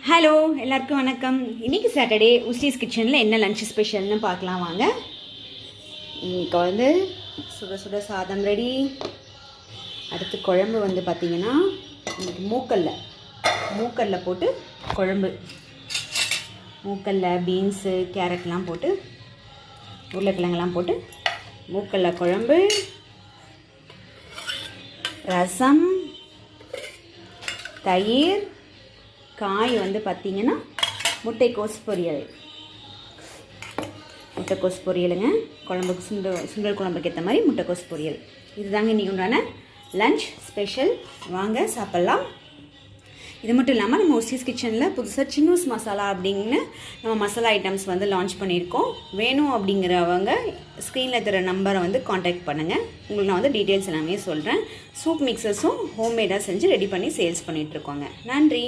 Hello எல்லாருக்கும் வணக்கம். இன்றைக்கி சாட்டர்டே உஸ்டீஸ் கிச்சனில் என்ன லன்ச் ஸ்பெஷல்னு பார்க்கலாம் வாங்க. இன்றைக்கி வந்து சுட சுட சாதம் ரெடி. அடுத்து குழம்பு வந்து பார்த்திங்கன்னா இன்றைக்கி மூக்கல்ல போட்டு குழம்பு. மூக்கல்ல பீன்ஸு கேரட்லாம் போட்டு உருளைக்கிழங்கெல்லாம் போட்டு மூக்கல்ல குழம்பு, ரசம், தயிர், காய் வந்து பார்த்திங்கன்னா முட்டைக்கோஸ் பொரியலுங்க. குழம்புக்கு சுண்டல் குழம்புக்கு ஏற்ற மாதிரி முட்டைக்கோஸ் பொரியல். இதுதாங்க இன்றைக்கி உண்டான லன்ச் ஸ்பெஷல். வாங்க சாப்பிட்லாம். இது மட்டும் இல்லாமல் நம்ம உஸ்டீஸ் கிச்சனில் புதுசாக சின்னூஸ் மசாலா அப்படின்னு நம்ம மசாலா ஐட்டம்ஸ் வந்து லான்ச் பண்ணியிருக்கோம். வேணும் அப்படிங்கிறவங்க ஸ்க்ரீனில் தர நம்பரை வந்து காண்டாக்ட் பண்ணுங்கள். உங்களுக்கு நான் வந்து டீட்டெயில்ஸ் எல்லாமே சொல்கிறேன். சூப் மிக்சர்ஸும் ஹோம்மேடாக செஞ்சு ரெடி பண்ணி சேல்ஸ் பண்ணிகிட்ருக்கோங்க. நன்றி.